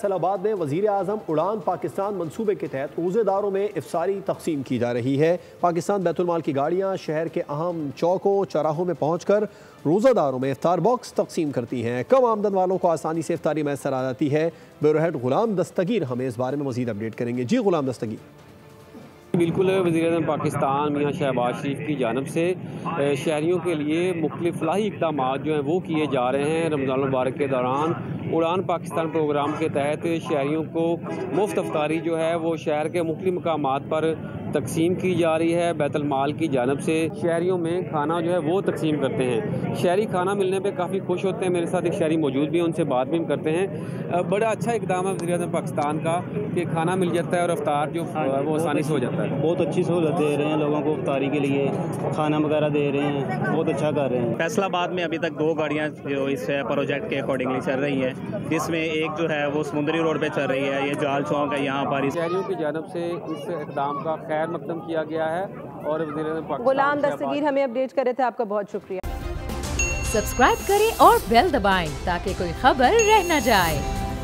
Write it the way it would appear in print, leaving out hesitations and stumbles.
फैसलाबाद में वज़ीर आज़म उड़ान पाकिस्तान मंसूबे के तहत रोज़ेदारों में इफ्तारी तकसीम की जा रही है। पाकिस्तान बैतुल माल की गाड़ियाँ शहर के अहम चौकों चौराहों में पहुँचकर रोज़ेदारों में इफ्तार बॉक्स तकसीम करती हैं। कम आमदन वालों को आसानी से इफ्तारी मैसर आ जाती है। ब्यूरो हेड गुलाम दस्तगीर हमें इस बारे में मज़ीद अपडेट करेंगे। जी गुलाम दस्तगीर। बिल्कुल, वज़ीर-ए-आज़म पाकिस्तान मियां शहबाज शरीफ की जानिब से शहरियों के लिए मुख्तलिफ फलाही इक़दामात जो हैं वो किए जा रहे हैं। रमज़ान मुबारक के दौरान उड़ान पाकिस्तान प्रोग्राम के तहत शहरियों को मुफ्त इफ्तारी जो है वो शहर के मुख्तलिफ मकामात पर तकसीम की जा रही है। बैतुल माल की जानिब से शहरियों में खाना जो है वो तकसीम करते हैं। शहरी खाना मिलने पे काफ़ी खुश होते हैं। मेरे साथ एक शहरी मौजूद भी हैं, उनसे बात भी हम करते हैं। बड़ा अच्छा इक़दाम है वज़ीर-ए-आज़म पाकिस्तान का कि खाना मिल जाता है और इफ्तार जो वो आसानी से हो जाता है। बहुत अच्छी सहूलत दे रहे हैं लोगों को इफ्तारी के लिए, खाना वगैरह दे रहे हैं, बहुत अच्छा कर रहे हैं। फैसलाबाद में अभी तक 2 गाड़ियां जो इस प्रोजेक्ट के अकॉर्डिंगली चल रही हैं, जिसमें एक जो है वो समुद्री रोड पे चल रही है, ये जाल चौक है यहाँ पर। शहरियों की जानिब से इस इक़दाम का खैर मकदम किया गया है और वज़ीर-ए-आज़म पाकिस्तान गुलाम दस्तगीर हमें अपडेट कर रहे थे, आपका बहुत शुक्रिया। सब्सक्राइब करें और बेल दबाएं ताकि कोई खबर रह न जाए।